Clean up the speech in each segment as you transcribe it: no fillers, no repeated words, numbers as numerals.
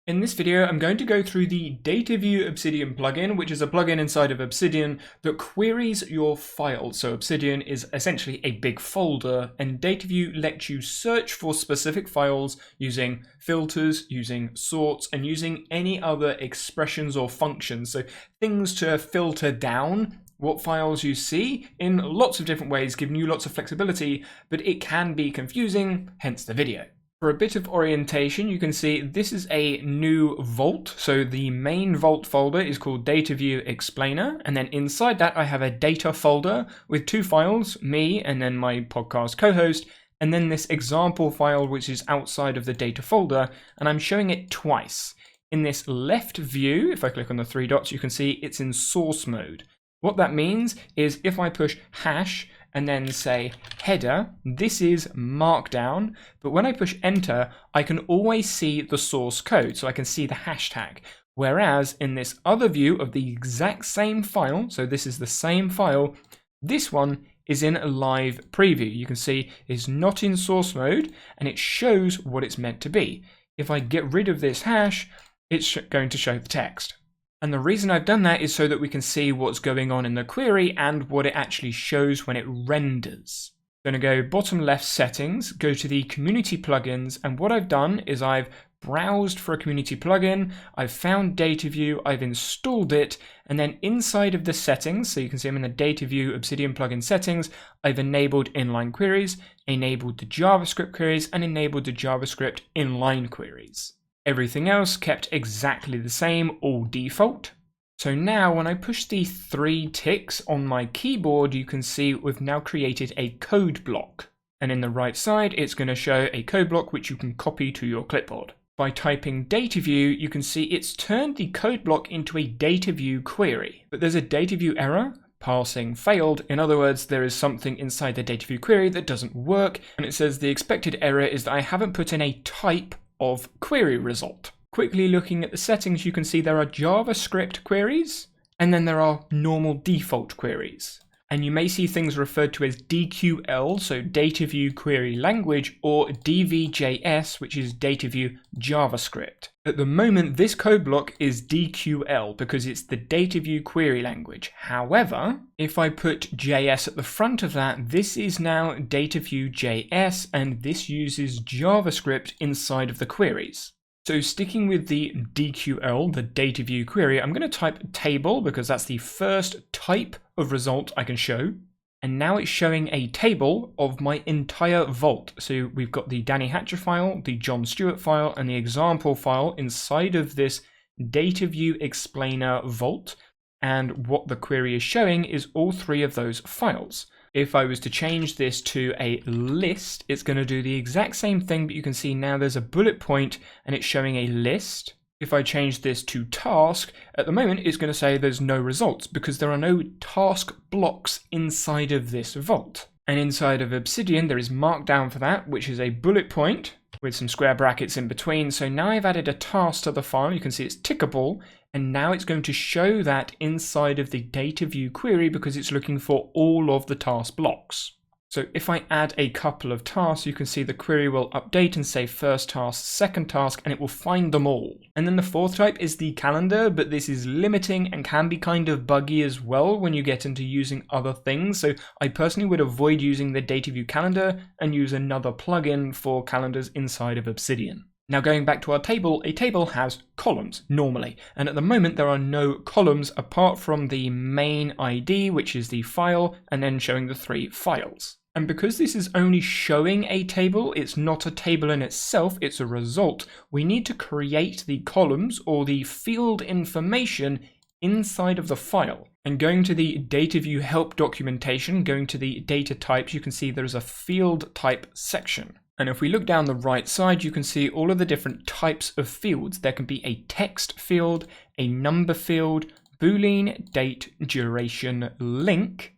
In this video, I'm going to go through the DataviewJS Obsidian plugin, which is a plugin inside of Obsidian that queries your files. So Obsidian is essentially a big folder, and DataviewJS lets you search for specific files using filters, using sorts, and using any other expressions or functions. So things to filter down what files you see in lots of different ways, giving you lots of flexibility, but it can be confusing, hence the video. For a bit of orientation, you can see this is a new vault. So the main vault folder is called DataviewJS Explainer. And then inside that, I have a data folder with two files, me and then my podcast co-host, and then this example file, which is outside of the data folder. And I'm showing it twice. In this left view, if I click on the three dots, you can see it's in source mode. What that means is if I push hash and then say header, this is markdown, but when I push enter, I can always see the source code, so I can see the hashtag. Whereas in this other view of the exact same file, so this is the same file, this one is in a live preview. You can see it's not in source mode and it shows what it's meant to be. If I get rid of this hash, it's going to show the text. And the reason I've done that is so that we can see what's going on in the query and what it actually shows when it renders. I'm going to go bottom left settings, go to the community plugins, and what I've done is I've browsed for a community plugin, I've found DataviewJS, I've installed it, and then inside of the settings, so you can see I'm in the DataviewJS Obsidian plugin settings, I've enabled inline queries, enabled the JavaScript queries, and enabled the JavaScript inline queries. Everything else kept exactly the same, all default. So now when I push the three ticks on my keyboard, you can see we've now created a code block. And in the right side, it's going to show a code block which you can copy to your clipboard. By typing DataviewJS, you can see it's turned the code block into a DataviewJS query. But there's a DataviewJS error. Parsing failed. In other words, there is something inside the DataviewJS query that doesn't work. And it says the expected error is that I haven't put in a type of query result. Quickly looking at the settings, you can see there are JavaScript queries, and then there are normal default queries. And you may see things referred to as DQL, so DataviewJS Query Language, or DVJS, which is DataviewJS JavaScript. At the moment, this code block is DQL because it's the DataviewJS Query Language. However, if I put JS at the front of that, this is now DataviewJS, and this uses JavaScript inside of the queries. So sticking with the DQL, the DataviewJS query, I'm going to type table because that's the first type of result I can show. And now it's showing a table of my entire vault. So we've got the Danny Hatcher file, the John Stewart file, and the example file inside of this DataviewJS Explainer vault. And what the query is showing is all three of those files. If I was to change this to a list, it's going to do the exact same thing, but you can see now there's a bullet point and it's showing a list. If I change this to task, at the moment it's going to say there's no results because there are no task blocks inside of this vault. And inside of Obsidian, there is markdown for that, which is a bullet point with some square brackets in between. So now I've added a task to the file. You can see it's tickable. And now it's going to show that inside of the DataviewJS query because it's looking for all of the task blocks. So if I add a couple of tasks, you can see the query will update and say first task, second task, and it will find them all. And then the fourth type is the calendar, but this is limiting and can be kind of buggy as well when you get into using other things. So I personally would avoid using the DataviewJS calendar and use another plugin for calendars inside of Obsidian. Now going back to our table, a table has columns normally, and at the moment there are no columns apart from the main ID, which is the file, and then showing the three files. And because this is only showing a table, it's not a table in itself, it's a result, we need to create the columns or the field information inside of the file. And going to the DataviewJS help documentation, going to the data types, you can see there's a field type section. And if we look down the right side, you can see all of the different types of fields. There can be a text field, a number field, Boolean, date, duration, link,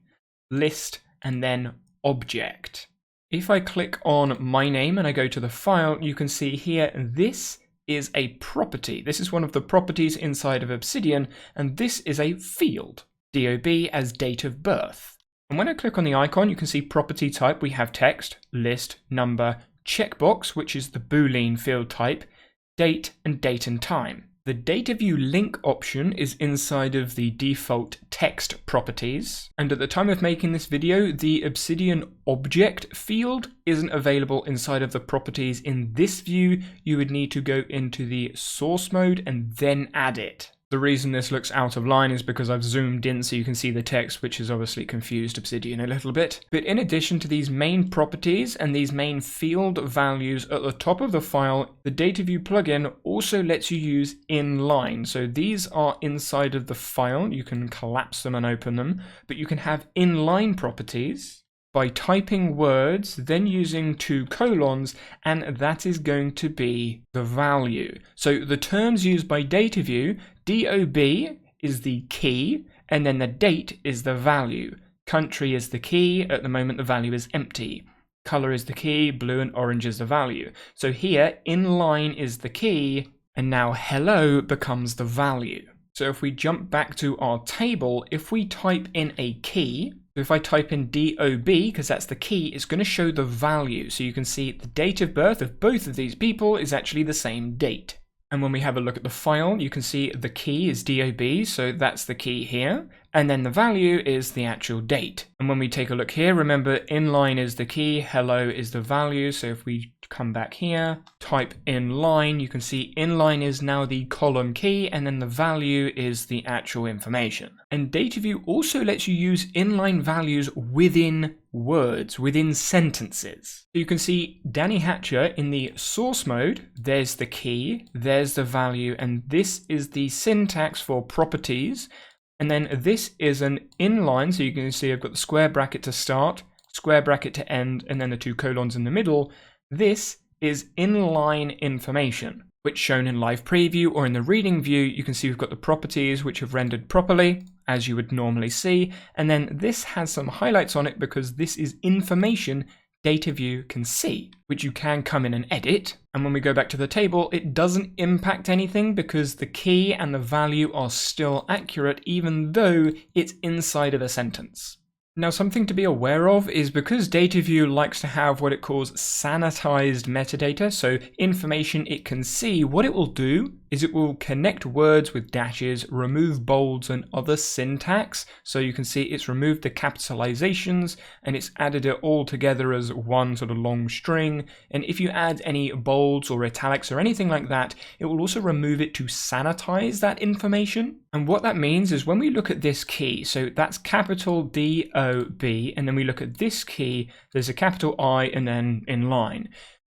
list, and then object. If I click on my name and I go to the file, you can see here, this is a property. This is one of the properties inside of Obsidian, and this is a field, DOB as date of birth. And when I click on the icon, you can see property type. We have text, list, number, checkbox, which is the Boolean field type, date, and date and time. The DataView link option is inside of the default text properties, and at the time of making this video, the Obsidian object field isn't available inside of the properties in this view. You would need to go into the source mode and then add it. The reason this looks out of line is because I've zoomed in so you can see the text, which has obviously confused Obsidian a little bit. But in addition to these main properties and these main field values at the top of the file, the DataView plugin also lets you use inline. So these are inside of the file. You can collapse them and open them, but you can have inline properties by typing words, then using 2 colons, and that is going to be the value. So the terms used by DataView, DOB is the key, and then the date is the value. Country is the key, at the moment the value is empty. Color is the key, blue and orange is the value. So here, inline is the key, and now hello becomes the value. So if we jump back to our table, if we type in a key, if I type in DOB, because that's the key, it's going to show the value. So you can see the date of birth of both of these people is actually the same date. And when we have a look at the file, you can see the key is DOB, so that's the key here. And then the value is the actual date. And when we take a look here, remember inline is the key, hello is the value. So if we come back here, type inline, you can see inline is now the column key, and then the value is the actual information. And DataView also lets you use inline values within words, within sentences. So you can see Danny Hatcher in the source mode, there's the key, there's the value, and this is the syntax for properties. And then this is an inline, so you can see I've got the square bracket to start, square bracket to end, and then the 2 colons in the middle. This is inline information, which shown in live preview or in the reading view, you can see we've got the properties which have rendered properly, as you would normally see. And then this has some highlights on it because this is information DataView can see, which you can come in and edit. And when we go back to the table, it doesn't impact anything because the key and the value are still accurate, even though it's inside of a sentence. Now, something to be aware of is because DataView likes to have what it calls sanitized metadata, so information it can see, what it will do is it will connect words with dashes, remove bolds and other syntax. So you can see it's removed the capitalizations and it's added it all together as one sort of long string. And if you add any bolds or italics or anything like that, it will also remove it to sanitize that information. And what that means is when we look at this key, so that's capital D-O-B, and then we look at this key, there's a capital I and then inline.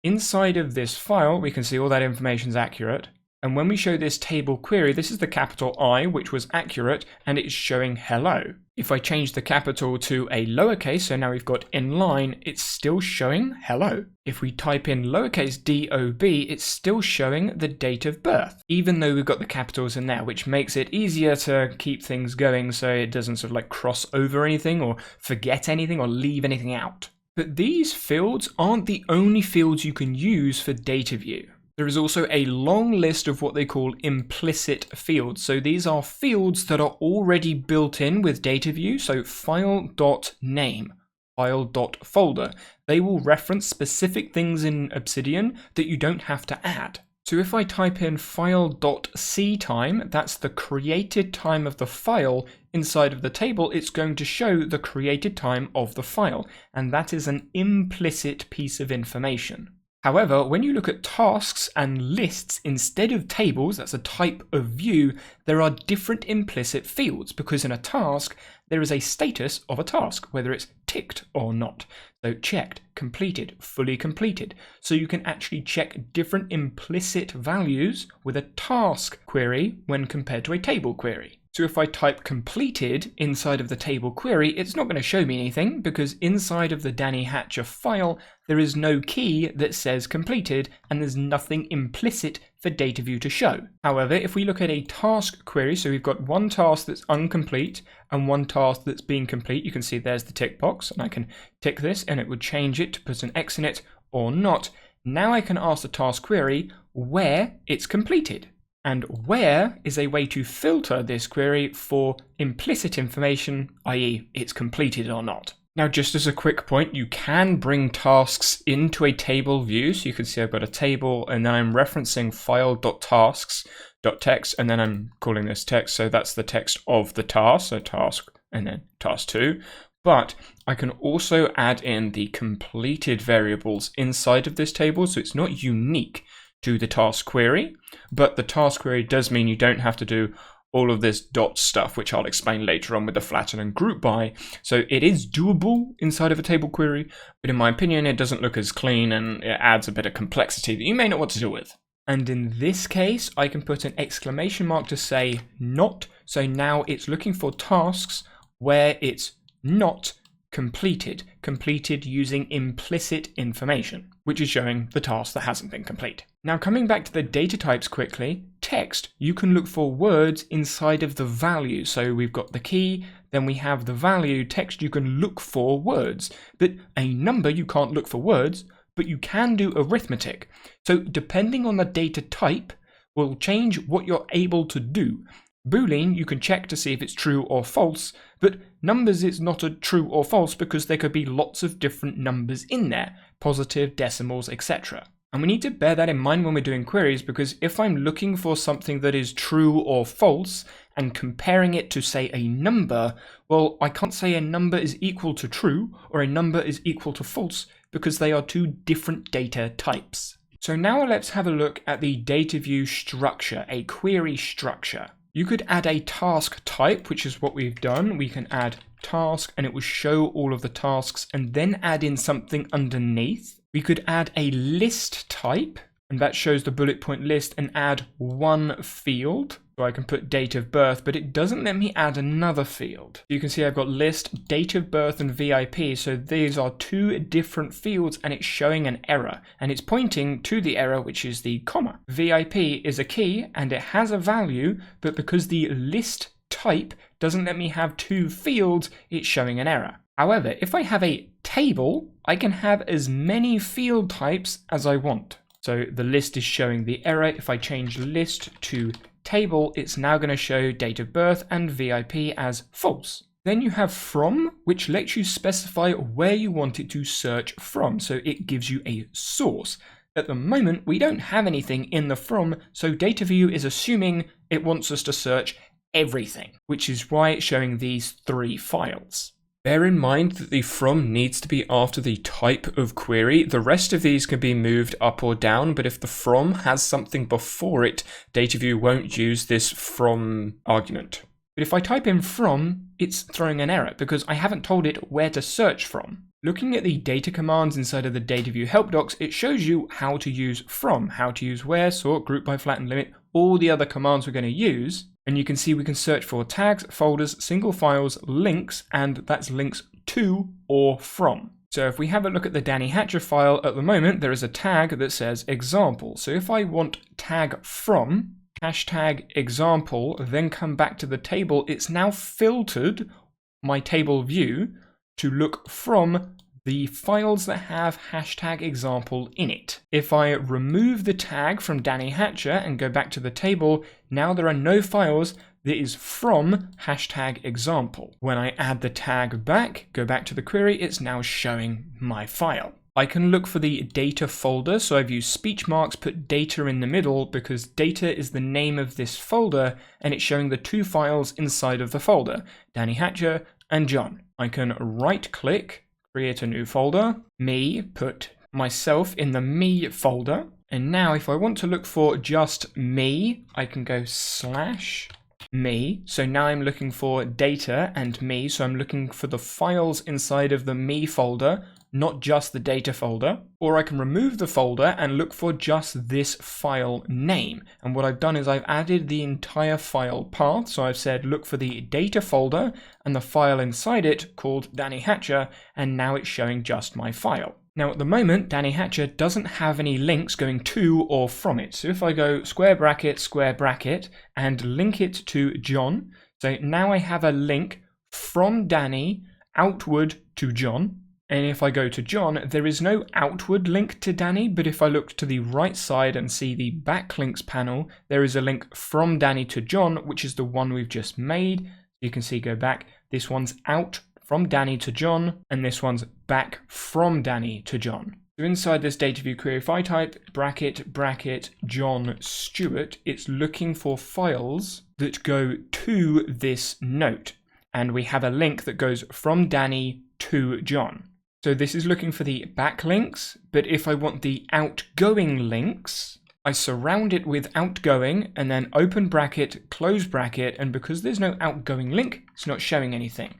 Inside of this file, we can see all that information is accurate. And when we show this table query, this is the capital I, which was accurate, and it's showing hello. If I change the capital to a lowercase, so now we've got inline, it's still showing hello. If we type in lowercase dob, it's still showing the date of birth, even though we've got the capitals in there, which makes it easier to keep things going so it doesn't sort of like cross over anything or forget anything or leave anything out. But these fields aren't the only fields you can use for DataView. There is also a long list of what they call implicit fields. So these are fields that are already built in with DataView. So file.name, file.folder. They will reference specific things in Obsidian that you don't have to add. So if I type in file.ctime, that's the created time of the file inside of the table, it's going to show the created time of the file. And that is an implicit piece of information. However, when you look at tasks and lists instead of tables, that's a type of view, there are different implicit fields because in a task, there is a status of a task, whether it's ticked or not. So checked, completed, fully completed. So you can actually check different implicit values with a task query when compared to a table query. So if I type completed inside of the table query, it's not going to show me anything because inside of the Danny Hatcher file, there is no key that says completed and there's nothing implicit for DataView to show. However, if we look at a task query, so we've got one task that's incomplete and one task that's being complete, you can see there's the tick box and I can tick this and it would change it to put an X in it or not. Now I can ask the task query where it's completed. And where is a way to filter this query for implicit information, i.e. it's completed or not. Now, just as a quick point, you can bring tasks into a table view. So you can see I've got a table and then I'm referencing file.tasks.text and then I'm calling this text. So that's the text of the task. So task and then task 2. But I can also add in the completed variables inside of this table. So it's not unique to the task query, but the task query does mean you don't have to do all of this dot stuff, which I'll explain later on with the flatten and group by. So it is doable inside of a table query, but in my opinion, it doesn't look as clean and it adds a bit of complexity that you may not want to deal with. And in this case, I can put an exclamation mark to say not. So now it's looking for tasks where it's not completed using implicit information, which is showing the task that hasn't been complete. Now coming back to the data types quickly, text, you can look for words inside of the value. So we've got the key, then we have the value. Text, you can look for words, but a number you can't look for words, but you can do arithmetic. So depending on the data type will change what you're able to do. Boolean, you can check to see if it's true or false, but numbers it's not a true or false because there could be lots of different numbers in there, positive, decimals, etc. And we need to bear that in mind when we're doing queries, because if I'm looking for something that is true or false and comparing it to, say, a number, well, I can't say a number is equal to true or a number is equal to false because they are two different data types. So now let's have a look at the data view structure, a query structure. You could add a task type, which is what we've done. We can add task and it will show all of the tasks and then add in something underneath. We could add a list type and that shows the bullet point list and add one field. So I can put date of birth, but it doesn't let me add another field. You can see I've got list, date of birth and VIP. So these are two different fields and it's showing an error and it's pointing to the error, which is the comma. VIP is a key and it has a value, but because the list type doesn't let me have two fields, it's showing an error. However, if I have a table, I can have as many field types as I want. So the list is showing the error. If I change list to table, it's now going to show date of birth and VIP as false. Then you have from, which lets you specify where you want it to search from. So it gives you a source. At the moment, we don't have anything in the from, so DataView is assuming it wants us to search everything, which is why it's showing these 3 files. Bear in mind that the from needs to be after the type of query. The rest of these can be moved up or down, but if the from has something before it, DataView won't use this from argument. But if I type in from, it's throwing an error because I haven't told it where to search from. Looking at the data commands inside of the DataView help docs, it shows you how to use from, how to use where, sort, group by, flatten, limit, all the other commands we're going to use. And you can see we can search for tags, folders, single files, links, and that's links to or from. So if we have a look at the Danny Hatcher file at the moment, there is a tag that says example. So if I want tag from, hashtag example, then come back to the table, it's now filtered my table view to look from the files that have hashtag example in it. If I remove the tag from Danny Hatcher and go back to the table, now there are no files that is from hashtag example. When I add the tag back, go back to the query, it's now showing my file. I can look for the data folder, so I've used speech marks, put data in the middle because data is the name of this folder and it's showing the 2 files inside of the folder, Danny Hatcher and John. I can right click, create a new folder, me, put myself in the me folder. And now if I want to look for just me, I can go /me. So now I'm looking for data and me. So I'm looking for the files inside of the me folder, not just the data folder. Or I can remove the folder and look for just this file name. And what I've done is I've added the entire file path. So I've said look for the data folder and the file inside it called Danny Hatcher, and now it's showing just my file. Now at the moment, Danny Hatcher doesn't have any links going to or from it. So if I go square bracket, and link it to John, so now I have a link from Danny outward to John. And if I go to John, there is no outward link to Danny, but if I look to the right side and see the backlinks panel, there is a link from Danny to John, which is the one we've just made. You can see, go back, this one's out from Danny to John, and this one's back from Danny to John. So inside this DataView query, if I type bracket John Stewart, it's looking for files that go to this note. And we have a link that goes from Danny to John. So this is looking for the backlinks, but if I want the outgoing links, I surround it with outgoing and then open bracket, close bracket, and because there's no outgoing link, it's not showing anything.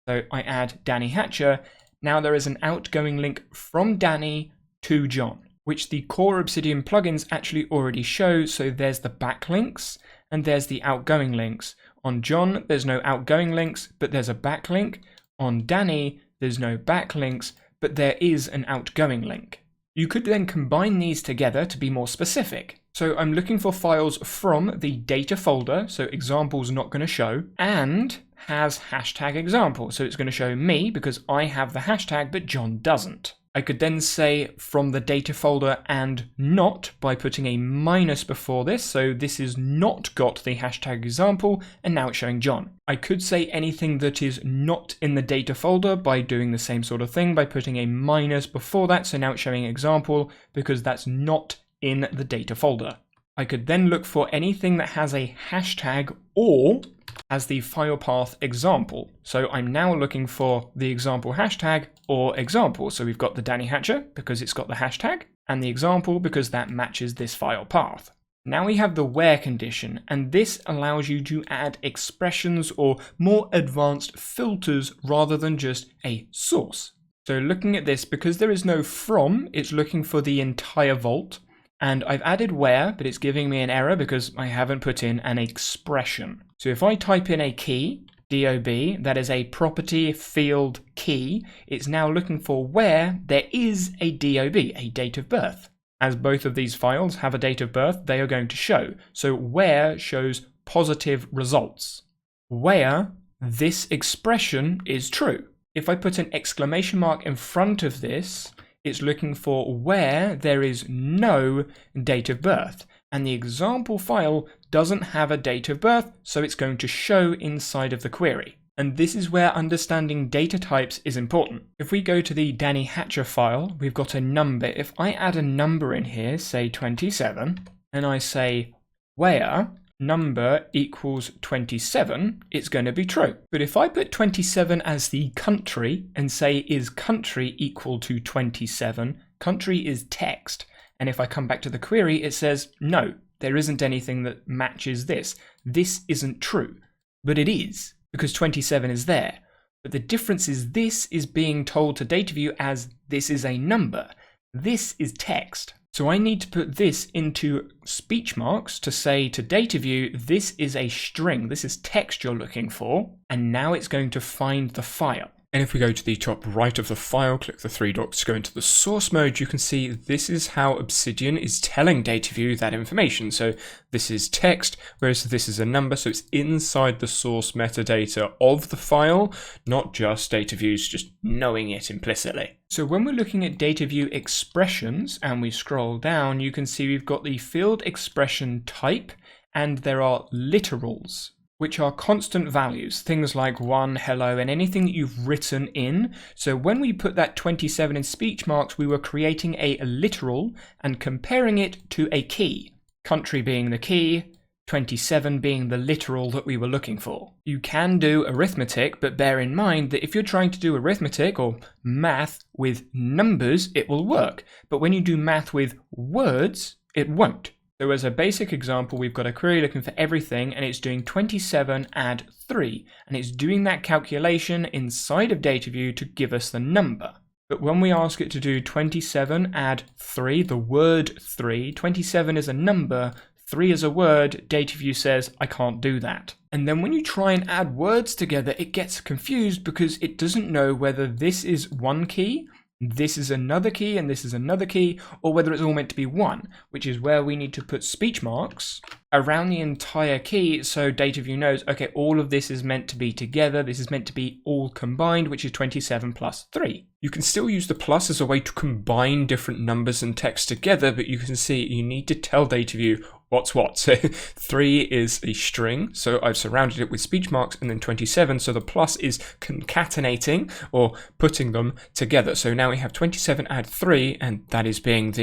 So I add Danny Hatcher. Now there is an outgoing link from Danny to John, which the core Obsidian plugins actually already show. So there's the backlinks and there's the outgoing links. On John, there's no outgoing links, but there's a backlink. On Danny, there's no backlinks, but there is an outgoing link. You could then combine these together to be more specific. So I'm looking for files from the data folder, so example's not going to show, and has hashtag example. So it's going to show me because I have the hashtag, but John doesn't. I could then say from the data folder and not by putting a minus before this. So this is not got the hashtag example, and now it's showing John. I could say anything that is not in the data folder by doing the same sort of thing by putting a minus before that. So now it's showing example because that's not in the data folder. I could then look for anything that has a hashtag or as the file path example. So I'm now looking for the example hashtag or example. So we've got the Danny Hatcher because it's got the hashtag and the example because that matches this file path. Now we have the where condition, and this allows you to add expressions or more advanced filters rather than just a source. So looking at this, because there is no from, it's looking for the entire vault. And I've added where, but it's giving me an error because I haven't put in an expression. So if I type in a key, DOB, that is a property field key, it's now looking for where there is a DOB, a date of birth. As both of these files have a date of birth, they are going to show. So where shows positive results. Where this expression is true. If I put an exclamation mark in front of this, it's looking for where there is no date of birth. And the example file doesn't have a date of birth, so it's going to show inside of the query. And this is where understanding data types is important. If we go to the Danny Hatcher file, we've got a number. If I add a number in here, say 27, and I say where number equals 27, it's going to be true. But if I put 27 as the country and say is country equal to 27, country is text. And if I come back to the query, it says, no, there isn't anything that matches this. This isn't true, but it is because 27 is there. But the difference is this is being told to DataView as this is a number. This is text. So I need to put this into speech marks to say to DataView, this is a string, this is text you're looking for, and now it's going to find the file. And if we go to the top right of the file, click the three dots to go into the source mode, you can see this is how Obsidian is telling DataView that information. So this is text, whereas this is a number, so it's inside the source metadata of the file, not just DataView's just knowing it implicitly. So when we're looking at DataView expressions and we scroll down, you can see we've got the field expression type and there are literals, which are constant values, things like 1, hello, and anything that you've written in. So when we put that 27 in speech marks, we were creating a literal and comparing it to a key, country being the key, 27 being the literal that we were looking for. You can do arithmetic, but bear in mind that if you're trying to do arithmetic or math with numbers, it will work. But when you do math with words, it won't. So as a basic example, we've got a query looking for everything and it's doing 27 add 3. And it's doing that calculation inside of DataView to give us the number. But when we ask it to do 27 add 3, the word 3, 27 is a number, 3 is a word, DataView says, I can't do that. And then when you try and add words together, it gets confused because it doesn't know whether this is one key, this is another key, and this is another key, or whether it's all meant to be one, which is where we need to put speech marks around the entire key so DataView knows, okay, all of this is meant to be together, this is meant to be all combined, which is 27 plus 3. You can still use the plus as a way to combine different numbers and text together, but you can see you need to tell DataView what's what. So 3 is a string, so I've surrounded it with speech marks, and then 27, so the plus is concatenating or putting them together. So now we have 27 add 3, and that is being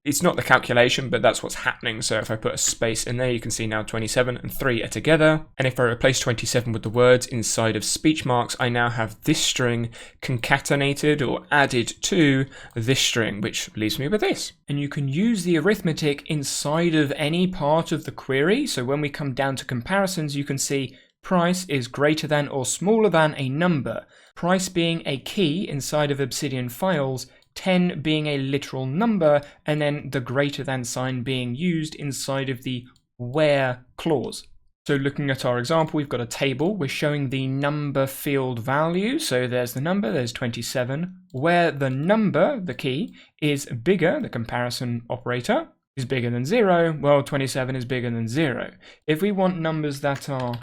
it's not the calculation, but that's what's happening. So if I put a space in there, you can see now 27 and 3 are together. And if I replace 27 with the words inside of speech marks, I now have this string concatenated or added to this string, which leaves me with this. And you can use the arithmetic inside of any part of the query. So when we come down to comparisons, you can see price is greater than or smaller than a number. Price being a key inside of Obsidian files, 10 being a literal number, and then the greater than sign being used inside of the where clause. So looking at our example, we've got a table. We're showing the number field value. So there's the number, there's 27. Where the number, the key, is bigger, the comparison operator, is bigger than 0, well, 27 is bigger than 0. If we want numbers that are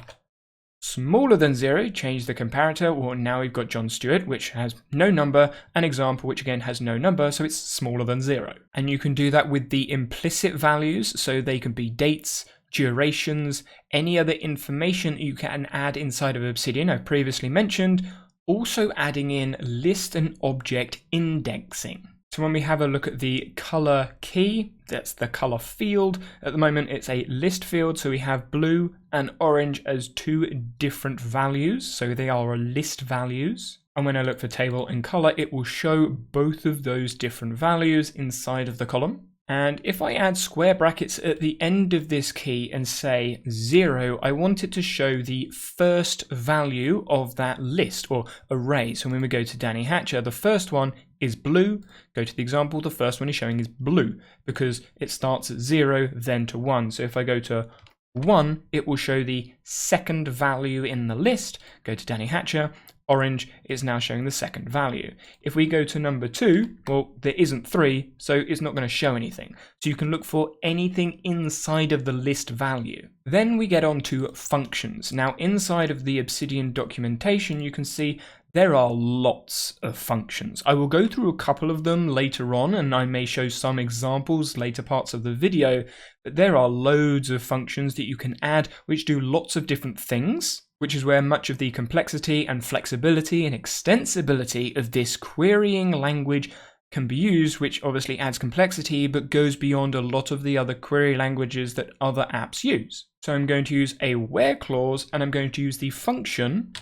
smaller than 0, change the comparator. Well, now we've got John Stewart, which has no number, an example which again has no number, so it's smaller than 0. And you can do that with the implicit values, so they can be dates, durations, any other information you can add inside of Obsidian I've previously mentioned, also adding in list and object indexing. So when we have a look at the color key, that's the color field. At the moment, it's a list field. So we have blue and orange as 2 different values. So they are list values. And when I look for table and color, it will show both of those different values inside of the column. And if I add square brackets at the end of this key and say 0, I want it to show the first value of that list or array. So when we go to Danny Hatcher, the first one is blue. Go to the example, the first one is showing is blue because it starts at 0, then to 1. So if I go to 1, it will show the second value in the list. Go to Danny Hatcher. Orange is now showing the second value. If we go to number 2, well, there isn't 3, so it's not going to show anything. So you can look for anything inside of the list value. Then we get on to functions. Now, inside of the Obsidian documentation, you can see there are lots of functions. I will go through a couple of them later on, and I may show some examples later parts of the video, but there are loads of functions that you can add which do lots of different things, which is where much of the complexity and flexibility and extensibility of this querying language can be used, which obviously adds complexity but goes beyond a lot of the other query languages that other apps use. So I'm going to use a where clause, and I'm going to use the function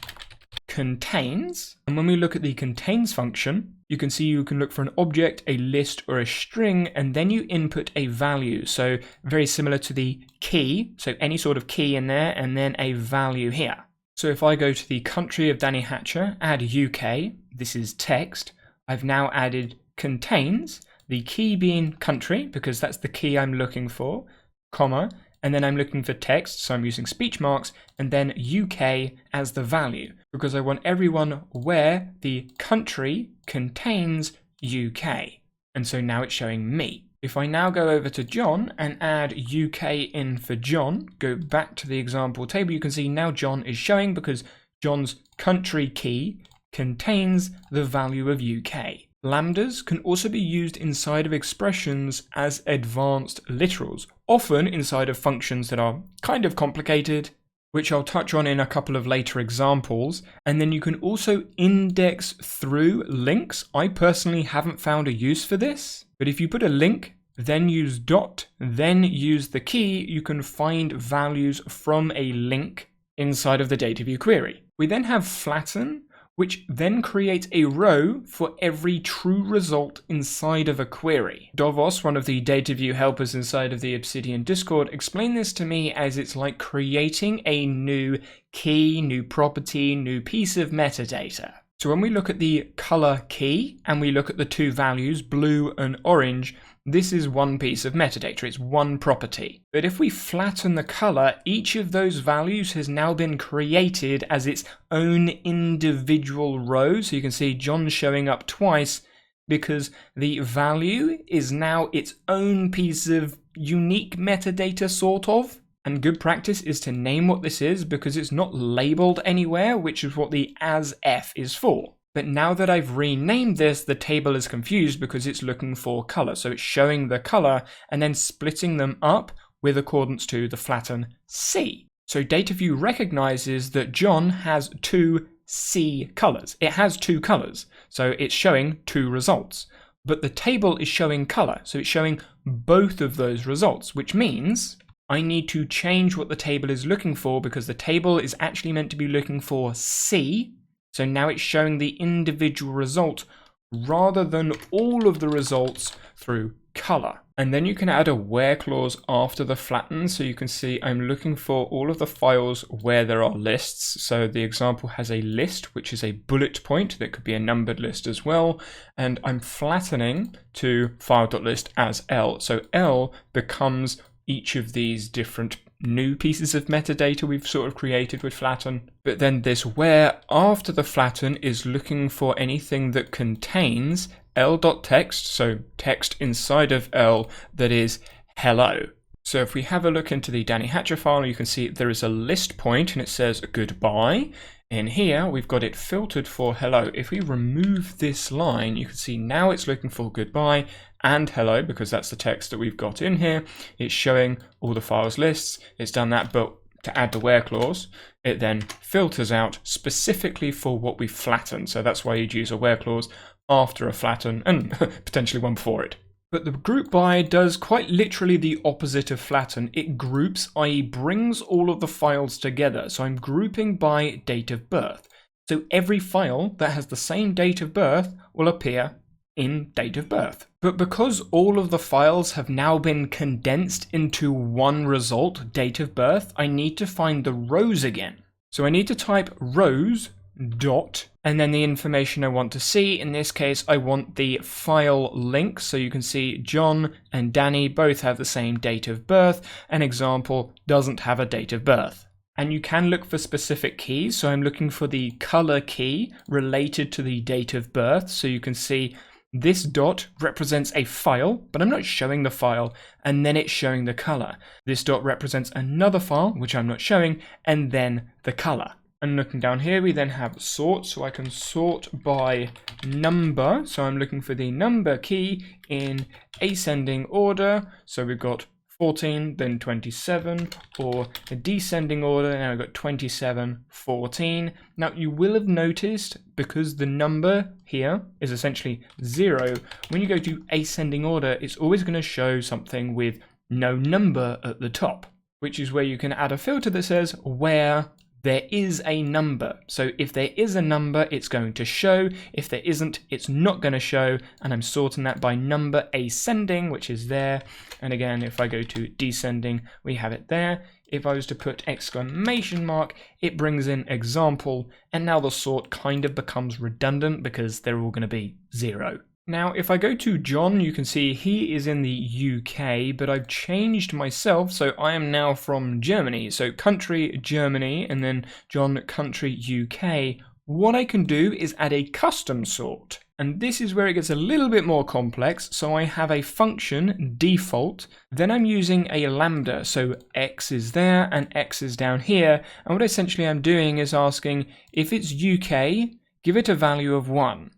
contains. And when we look at the contains function, you can see you can look for an object, a list, or a string, and then you input a value. So very similar to the key, so any sort of key in there, and then a value here. So if I go to the country of Danny Hatcher, add UK, this is text, I've now added contains, the key being country, because that's the key I'm looking for, comma, and then I'm looking for text, so I'm using speech marks, and then UK as the value, because I want everyone where the country contains UK. And so now it's showing me. If I now go over to John and add UK in for John, go back to the example table, you can see now John is showing because John's country key contains the value of UK. Lambdas can also be used inside of expressions as advanced literals, often inside of functions that are kind of complicated, which I'll touch on in a couple of later examples. And then you can also index through links. I personally haven't found a use for this, but if you put a link, then use dot, then use the key, you can find values from a link inside of the DataView query. We then have flatten, which then creates a row for every true result inside of a query. Dovos, one of the DataView helpers inside of the Obsidian Discord, explained this to me as it's like creating a new key, new property, new piece of metadata. So when we look at the color key and we look at the 2 values, blue and orange, this is one piece of metadata, it's one property. But if we flatten the color, each of those values has now been created as its own individual row. So you can see John showing up twice because the value is now its own piece of unique metadata, sort of. And good practice is to name what this is because it's not labeled anywhere, which is what the as-f is for. But now that I've renamed this, the table is confused because it's looking for color. So it's showing the color and then splitting them up with accordance to the flatten C. So DataView recognizes that John has two C colors. It has two colors, so it's showing two results. But the table is showing color, so it's showing both of those results, which means I need to change what the table is looking for, because the table is actually meant to be looking for C. So now it's showing the individual result rather than all of the results through color. And then you can add a where clause after the flatten, so you can see I'm looking for all of the files where there are lists. So the example has a list, which is a bullet point that could be a numbered list as well, and I'm flattening to file.list as L. So L becomes each of these different new pieces of metadata we've sort of created with flatten. But then this where after the flatten is looking for anything that contains l.text, so text inside of L that is hello. So if we have a look into the Danny Hatcher file, you can see there is a list point and it says goodbye. In here, we've got it filtered for hello. If we remove this line, you can see now it's looking for goodbye and hello, because that's the text that we've got in here. It's showing all the files lists. It's done that, but to add the where clause, it then filters out specifically for what we flattened. So that's why you'd use a where clause after a flatten and potentially one before it. But the group by does quite literally the opposite of flatten. It groups, i.e. brings all of the files together. So I'm grouping by date of birth. So every file that has the same date of birth will appear in date of birth. But because all of the files have now been condensed into one result, date of birth, I need to find the rows again. So I need to type rows dot and then the information I want to see. In this case, I want the file link, so you can see John and Danny both have the same date of birth. An example doesn't have a date of birth. And you can look for specific keys, so I'm looking for the color key related to the date of birth. So you can see this dot represents a file, but I'm not showing the file, and then it's showing the color. This dot represents another file, which I'm not showing, and then the color. And looking down here, we then have sort, so I can sort by number. So I'm looking for the number key in ascending order. So we've got 14, then 27, or a descending order. Now we've got 27, 14. Now you will have noticed, because the number here is essentially 0, when you go to ascending order, it's always going to show something with no number at the top, which is where you can add a filter that says where there is a number. So if there is a number, it's going to show. If there isn't, it's not going to show. And I'm sorting that by number ascending, which is there. And again, if I go to descending, we have it there. If I was to put exclamation mark, it brings in example. And now the sort kind of becomes redundant because they're all going to be 0. Now, if I go to John, you can see he is in the UK, but I've changed myself, so I am now from Germany. So country, Germany, and then John, country, UK. What I can do is add a custom sort, and this is where it gets a little bit more complex. So I have a function, default, then I'm using a lambda, so X is there and X is down here, and what essentially I'm doing is asking if it's UK, give it a value of 1.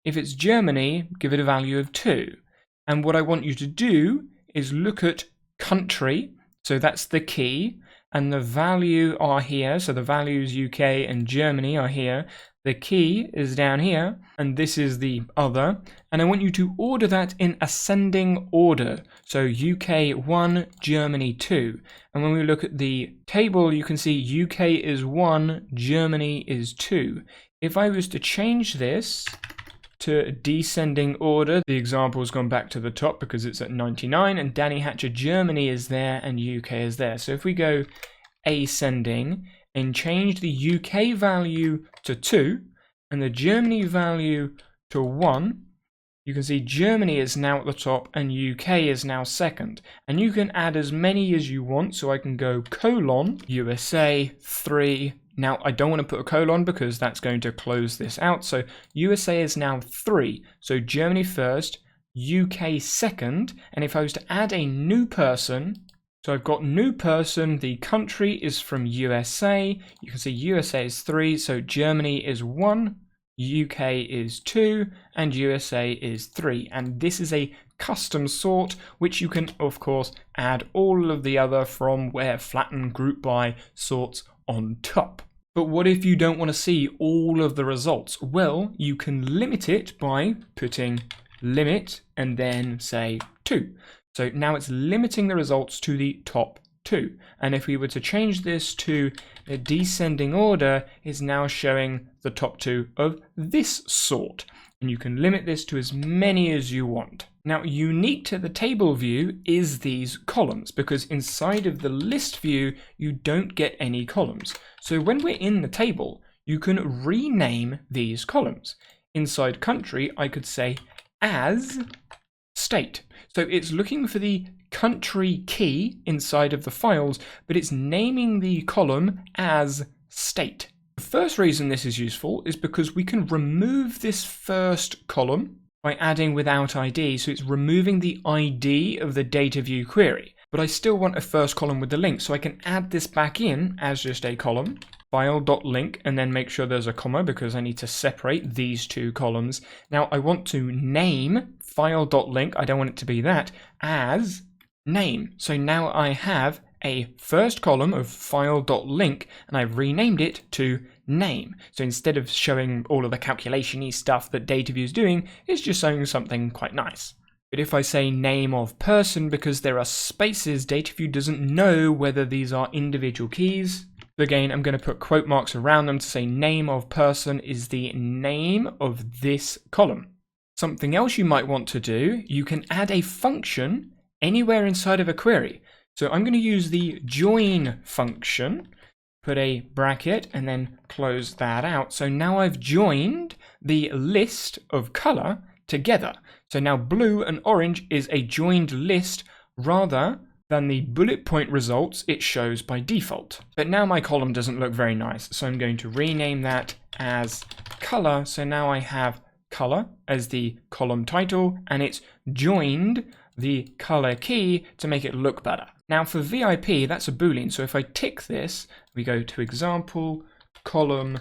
If it's Germany, give it a value of 2. And what I want you to do is look at country, so that's the key, and the value are here, so the values UK and Germany are here. The key is down here, and this is the other, and I want you to order that in ascending order, so UK 1, Germany 2. And when we look at the table, you can see UK is 1, Germany is 2. If I was to change this to descending order, the example has gone back to the top because it's at 99, and Danny Hatcher Germany is there and UK is there. So if we go ascending and change the UK value to 2 and the Germany value to 1, you can see Germany is now at the top and UK is now second. And you can add as many as you want, so I can go colon USA 3. Now, I don't want to put a colon because that's going to close this out. So USA is now 3. So Germany first, UK second. And if I was to add a new person, so I've got new person, the country is from USA. You can see USA is 3. So Germany is 1, UK is 2, and USA is 3. And this is a custom sort, which you can, of course, add all of the other from where Flatten group by sorts on top. But what if you don't want to see all of the results? Well, you can limit it by putting limit and then say 2. So now it's limiting the results to the top 2. And if we were to change this to a descending order, it's now showing the top 2 of this sort. And you can limit this to as many as you want. Now, unique to the table view is these columns, because inside of the list view, you don't get any columns. So when we're in the table, you can rename these columns. Inside country, I could say as state. So it's looking for the country key inside of the files, but it's naming the column as state. The first reason this is useful is because we can remove this first column by adding without ID, so it's removing the ID of the data view query. But I still want a first column with the link, so I can add this back in as just a column, file.link, and then make sure there's a comma because I need to separate these two columns. Now I want to name file.link, I don't want it to be that, as name. So now I have a first column of file.link and I've renamed it to name. So instead of showing all of the calculation-y stuff that DataviewJS is doing, it's just showing something quite nice. But if I say name of person, because there are spaces, DataviewJS doesn't know whether these are individual keys. Again, I'm going to put quote marks around them to say name of person is the name of this column. Something else you might want to do, you can add a function anywhere inside of a query. So I'm going to use the join function, put a bracket and then close that out. So now I've joined the list of color together. So now blue and orange is a joined list rather than the bullet point results it shows by default. But now my column doesn't look very nice. So I'm going to rename that as color. So now I have color as the column title and it's joined the color key to make it look better. Now for VIP, that's a Boolean. So if I tick this, we go to example, column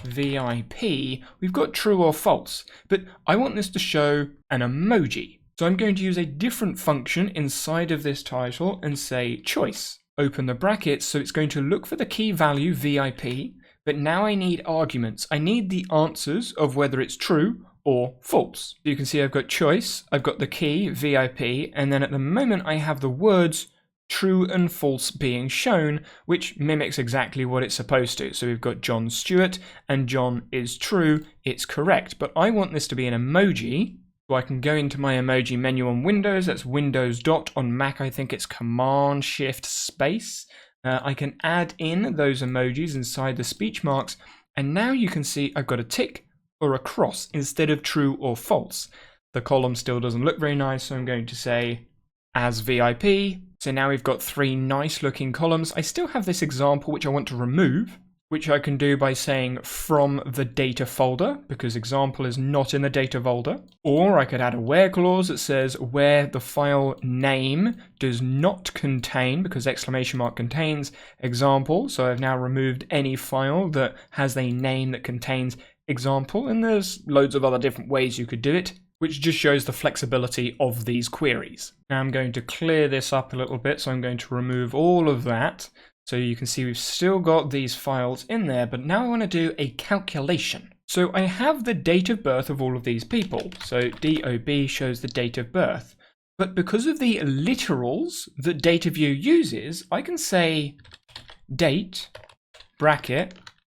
VIP, we've got true or false, but I want this to show an emoji. So I'm going to use a different function inside of this title and say choice. Open the brackets, so it's going to look for the key value VIP, but now I need arguments. I need the answers of whether it's true or false. You can see I've got choice, I've got the key VIP, and then at the moment I have the words true and false being shown, which mimics exactly what it's supposed to. So we've got John Stewart and John is true, it's correct. But I want this to be an emoji, so I can go into my emoji menu on Windows, that's Windows dot, on Mac I think it's Command Shift space. I can add in those emojis inside the speech marks, and now you can see I've got a tick or a cross instead of true or false. The column still doesn't look very nice, so I'm going to say as VIP. So now we've got 3 nice looking columns. I still have this example which I want to remove, which I can do by saying from the data folder, because example is not in the data folder. Or I could add a where clause that says where the file name does not contain, because exclamation mark contains example. So I've now removed any file that has a name that contains example, and there's loads of other different ways you could do it, which just shows the flexibility of these queries. Now I'm going to clear this up a little bit, so I'm going to remove all of that. So you can see we've still got these files in there, but now I want to do a calculation. So I have the date of birth of all of these people. So DOB shows the date of birth. But because of the literals that DataviewJS uses, I can say date, bracket,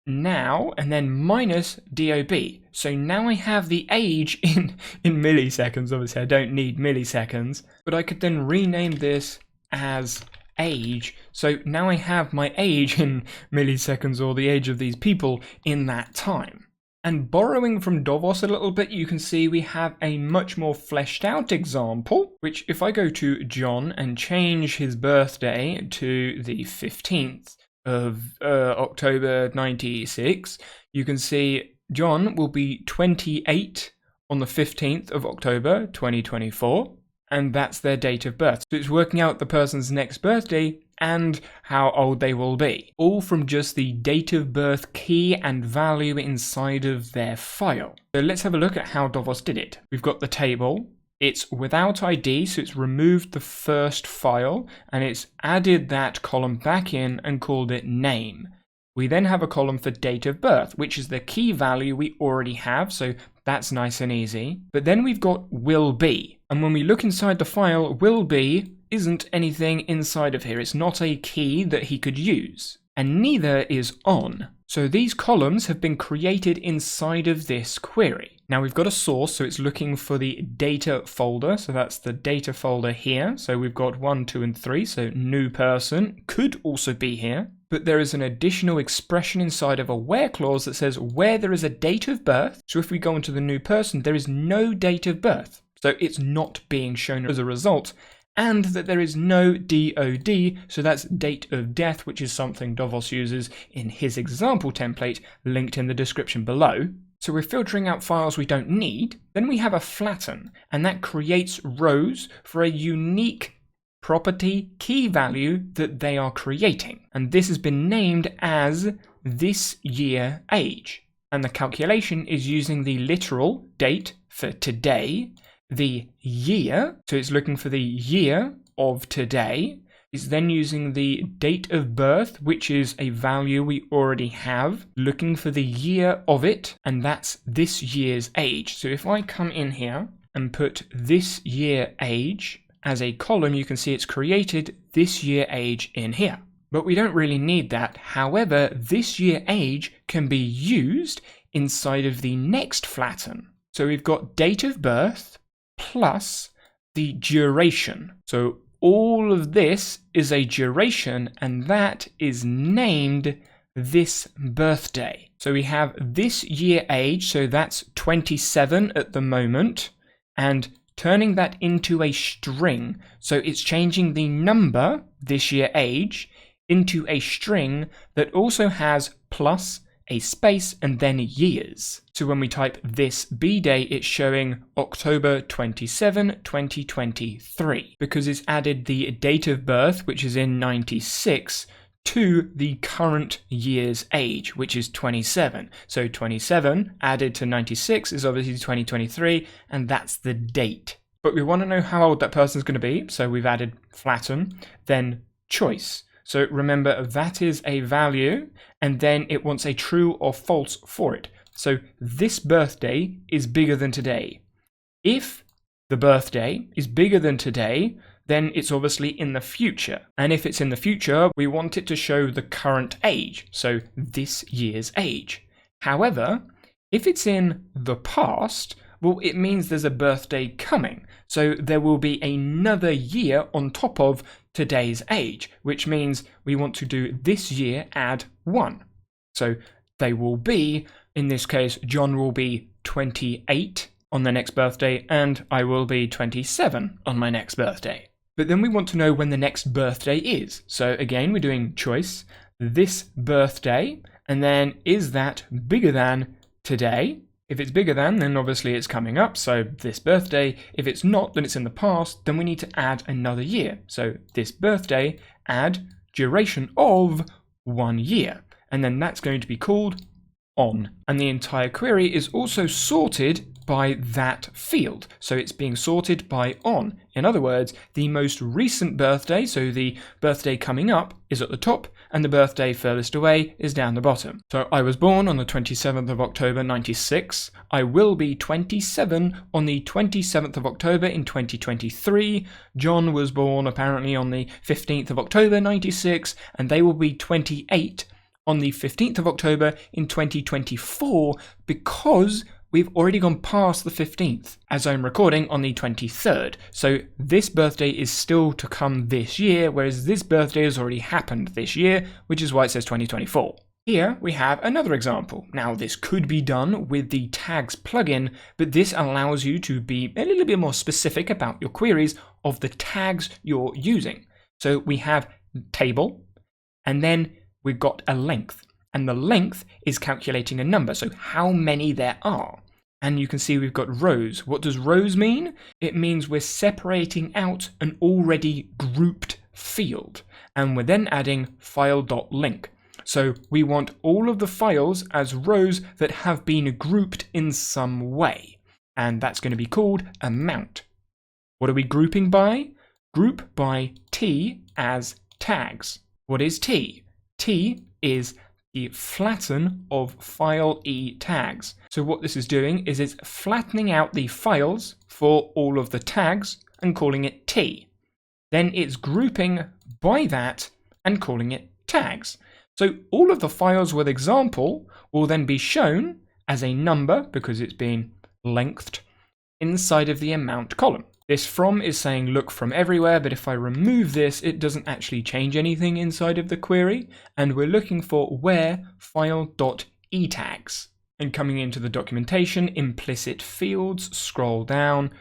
now, and then minus DOB. So now I have the age in milliseconds. Obviously I don't need milliseconds, but I could then rename this as age. So now I have my age in milliseconds, or the age of these people in that time. And borrowing from Davos a little bit, you can see we have a much more fleshed out example, which if I go to John and change his birthday to the 15th of October 96, you can see John will be 28 on the 15th of October 2024, and that's their date of birth. So it's working out the person's next birthday and how old they will be, all from just the date of birth key and value inside of their file. So let's have a look at how Davos did it. We've got the table, It's without ID, so it's removed the first file and it's added that column back in and called it name. We then have a column for date of birth, which is the key value we already have, so that's nice and easy. But then we've got will be, and when we look inside the file, will be isn't anything inside of here. It's not a key that he could use, and neither is on. So these columns have been created inside of this query. Now we've got a source, so it's looking for the data folder. So that's the data folder here. So we've got 1, 2, and 3. So new person could also be here. But there is an additional expression inside of a where clause that says where there is a date of birth. So if we go into the new person, there is no date of birth. So it's not being shown as a result. And that there is no DOD, so that's date of death, which is something Davos uses in his example template linked in the description below. So we're filtering out files we don't need. Then we have a flatten, and that creates rows for a unique property key value that they are creating. And this has been named as this year age. And the calculation is using the literal date for today, the year, so it's looking for the year of today. It's then using the date of birth, which is a value we already have, looking for the year of it, and that's this year's age. So if I come in here and put this year age as a column, you can see it's created this year age in here. But we don't really need that. However, this year age can be used inside of the next flatten. So we've got date of birth plus the duration. So all of this is a duration, and that is named this birthday. So we have this year age, so that's 27 at the moment, and turning that into a string. So it's changing the number, this year age, into a string that also has plus a space and then years. So when we type this B-day, it's showing October 27, 2023, because it's added the date of birth, which is in 96, to the current year's age, which is 27. So 27 added to 96 is obviously 2023, and that's the date. But we want to know how old that person's going to be, so we've added flatten, then choice. So remember, that is a value, and then it wants a true or false for it. So this birthday is bigger than today. If the birthday is bigger than today, then it's obviously in the future. And if it's in the future, we want it to show the current age, so this year's age. However, if it's in the past, well, it means there's a birthday coming. So there will be another year on top of today's age, which means we want to do this year add 1. So they will be, in this case, John will be 28 on the next birthday, and I will be 27 on my next birthday. But then we want to know when the next birthday is. So again, we're doing choice, this birthday, and then is that bigger than today? If it's bigger than, then obviously it's coming up, so this birthday. If it's not, then it's in the past, then we need to add another year. So this birthday, add duration of 1 year. And then that's going to be called on. And the entire query is also sorted by that field. So it's being sorted by on. In other words, the most recent birthday, so the birthday coming up, is at the top, and the birthday furthest away is down the bottom. So I was born on the 27th of October 96. I will be 27 on the 27th of October in 2023. John was born apparently on the 15th of October 96, and they will be 28 on the 15th of October in 2024 because we've already gone past the 15th as I'm recording on the 23rd. So this birthday is still to come this year, whereas this birthday has already happened this year, which is why it says 2024. Here we have another example. Now this could be done with the tags plugin, but this allows you to be a little bit more specific about your queries of the tags you're using. So we have table, and then we've got a length. And the length is calculating a number, so how many there are. And you can see we've got rows. What does rows mean? It means we're separating out an already grouped field. And we're then adding file.link. So we want all of the files as rows that have been grouped in some way. And that's going to be called amount. What are we grouping by? Group by T as tags. What is T? T is the flatten of file E tags. So what this is doing is it's flattening out the files for all of the tags and calling it T. Then it's grouping by that and calling it tags. So all of the files with example will then be shown as a number because it's being lengthed inside of the amount column. This from is saying look from everywhere, but if I remove this, it doesn't actually change anything inside of the query, and we're looking for where file.etags. And coming into the documentation, implicit fields, scroll down,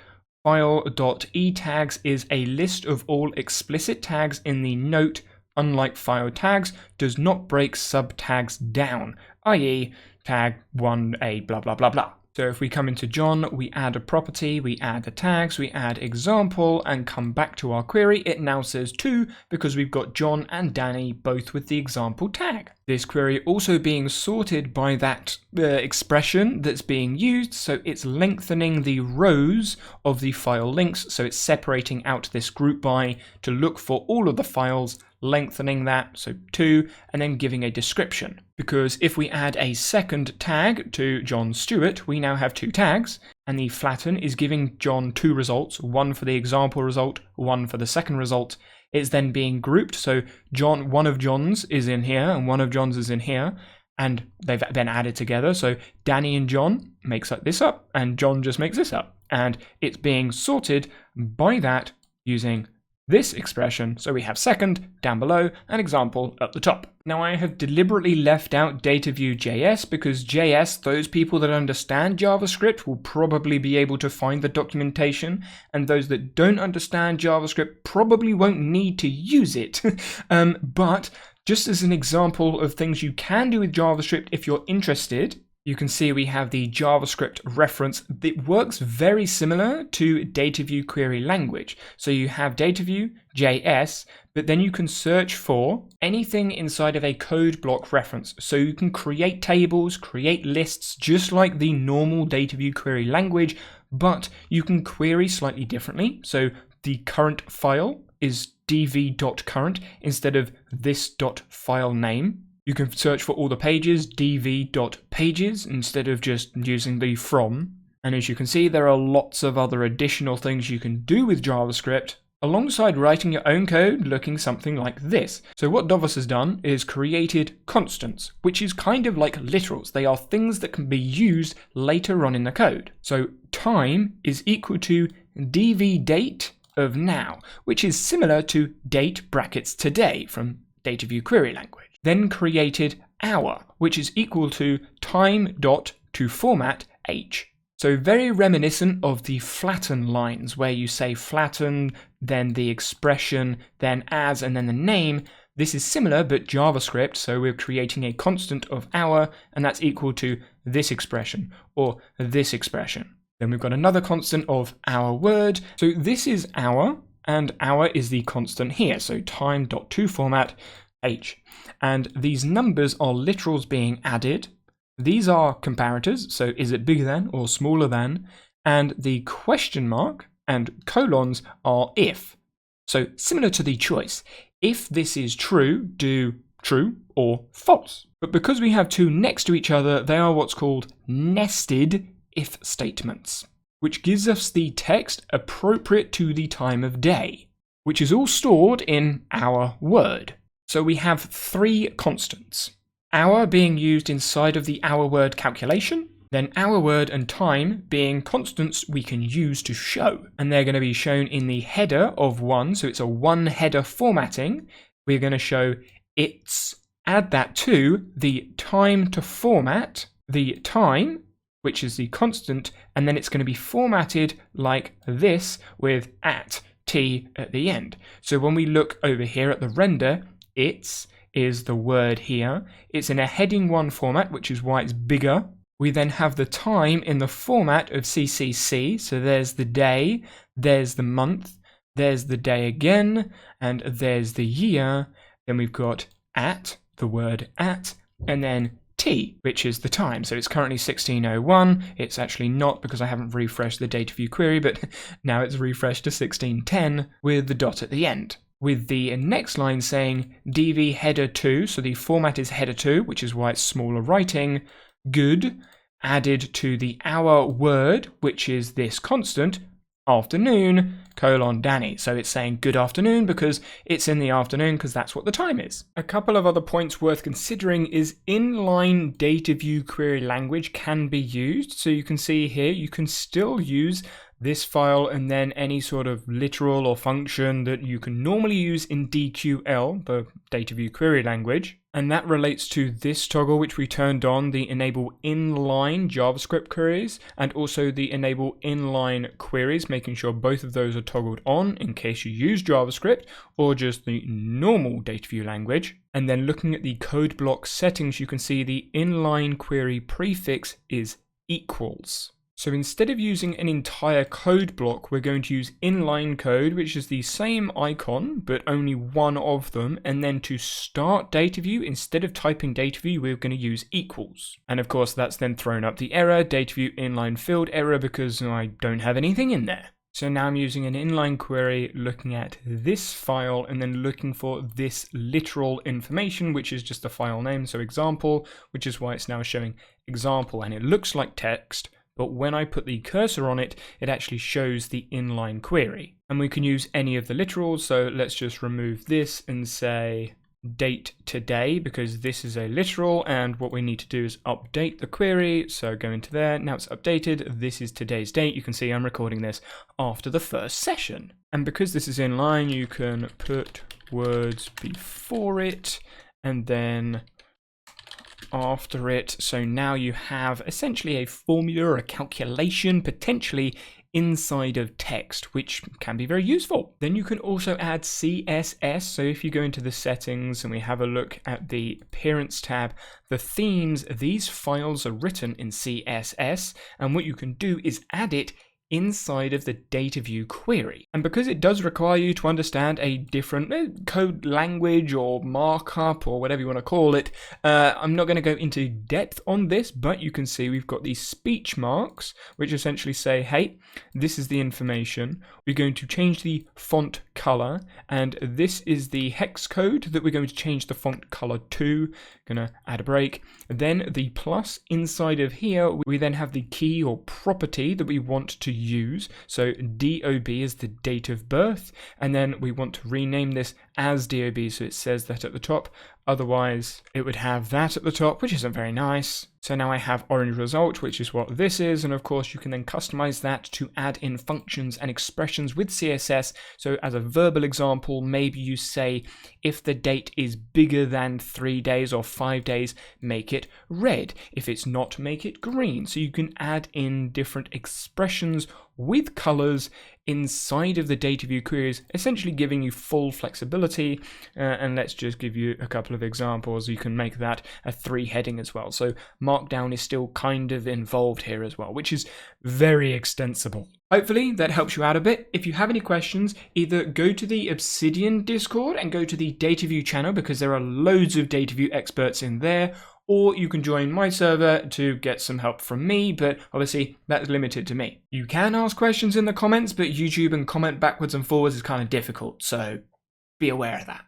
file.etags is a list of all explicit tags in the note, unlike file tags, does not break subtags down, i.e. tag 1a blah blah blah blah. So if we come into John, we add a property, we add the tags, we add example, and come back to our query, it now says 2 because we've got John and Danny both with the example tag. This query also being sorted by that expression that's being used, so it's lengthening the rows of the file links, so it's separating out this group by to look for all of the files, lengthening that, so 2, and then giving a description. Because if we add a second tag to John Stewart, we now have 2 tags, and the flatten is giving John 2 results, one for the example result, one for the second result. It's then being grouped, so John, one of John's is in here, and one of John's is in here, and they've been added together, so Danny and John makes this up, and John just makes this up, and it's being sorted by that using this expression, so we have second down below and example at the top. Now I have deliberately left out DataviewJS because JS, those people that understand JavaScript will probably be able to find the documentation, and those that don't understand JavaScript probably won't need to use it. But just as an example of things you can do with JavaScript if you're interested, you can see we have the JavaScript reference that works very similar to Dataview query language. So you have DataviewJS, but then you can search for anything inside of a code block reference. So you can create tables, create lists, just like the normal Dataview query language, but you can query slightly differently. So the current file is dv.current instead of this.file name. You can search for all the pages, dv.pages, instead of just using the from. And as you can see, there are lots of other additional things you can do with JavaScript, alongside writing your own code looking something like this. So what Dovos has done is created constants, which is kind of like literals. They are things that can be used later on in the code. So time is equal to dv_date of now, which is similar to date brackets today from Dataview query language. Then created hour, which is equal to time.toFormat h. So very reminiscent of the flatten lines, where you say flatten, then the expression, then as, and then the name. This is similar, but JavaScript, so we're creating a constant of hour, and that's equal to this expression, or this expression. Then we've got another constant of our word. So this is hour, and hour is the constant here, so time.toFormat h. And these numbers are literals being added. These are comparators, so is it bigger than or smaller than? And the question mark and colons are if. So similar to the choice. If this is true, do true or false. But because we have two next to each other, they are what's called nested if statements, which gives us the text appropriate to the time of day, which is all stored in our word. So we have 3 constants. Hour being used inside of the hour word calculation, then hour word and time being constants we can use to show. And they're going to be shown in the header of 1, so it's a 1 header formatting. We're going to show its, add that to the time to format, the time, which is the constant, and then it's going to be formatted like this with @t at the end. So when we look over here at the render, its is the word here. It's in a heading 1 format, which is why it's bigger. We then have the time in the format of CCC. So there's the day, there's the month, there's the day again, and there's the year. Then we've got @ the word @, and then T, which is the time. So it's currently 16:01. It's actually not because I haven't refreshed the DataView query, but now it's refreshed to 16:10 with the dot at the end. With the next line saying DV header 2, so the format is header 2, which is why it's smaller writing, good, added to the hour word, which is this constant, afternoon, Danny. So it's saying good afternoon because it's in the afternoon because that's what the time is. A couple of other points worth considering is inline DataView query language can be used. So you can see here, you can still use this file and then any sort of literal or function that you can normally use in DQL, the DataView query language. And that relates to this toggle which we turned on, the enable inline JavaScript queries, and also the enable inline queries, making sure both of those are toggled on in case you use JavaScript or just the normal DataView language. And then looking at the code block settings, you can see the inline query prefix is equals. So instead of using an entire code block, we're going to use inline code, which is the same icon, but only one of them. And then to start DataView, instead of typing DataView, we're going to use equals. And of course, that's then thrown up the error, DataView inline field error, because I don't have anything in there. So now I'm using an inline query, looking at this file and then looking for this literal information, which is just a file name. So example, which is why it's now showing example, and it looks like text. But when I put the cursor on it, it actually shows the inline query. And we can use any of the literals, so let's just remove this and say date today, because this is a literal, and what we need to do is update the query. So go into there, now it's updated, this is today's date. You can see I'm recording this after the first session. And because this is inline, you can put words before it, and then after it. So now you have essentially a formula or a calculation potentially inside of text, which can be very useful. Then you can also add CSS. So if you go into the settings and we have a look at the appearance tab, the themes, these files are written in CSS, and what you can do is add it inside of the DataView query. And because it does require you to understand a different code language or markup or whatever you want to call it, I'm not going to go into depth on this, but you can see we've got these speech marks, which essentially say, hey, this is the information. We're going to change the font color, and this is the hex code that we're going to change the font color to. Gonna add a break. Then the plus inside of here, we then have the key or property that we want to use. So DOB is the date of birth, and then we want to rename this as DOB so it says that at the top. Otherwise, it would have that at the top, which isn't very nice. So now I have orange result, which is what this is. And of course, you can then customize that to add in functions and expressions with CSS. So as a verbal example, maybe you say, if the date is bigger than 3 days or 5 days, make it red. If it's not, make it green. So you can add in different expressions with colors inside of the DataView queries, essentially giving you full flexibility. And let's just give you a couple of examples. You can make that a 3 heading as well. So Markdown is still kind of involved here as well, which is very extensible. Hopefully that helps you out a bit. If you have any questions, either go to the Obsidian Discord and go to the DataView channel, because there are loads of DataView experts in there, or you can join my server to get some help from me, but obviously that's limited to me. You can ask questions in the comments, but YouTube and comment backwards and forwards is kind of difficult, so be aware of that.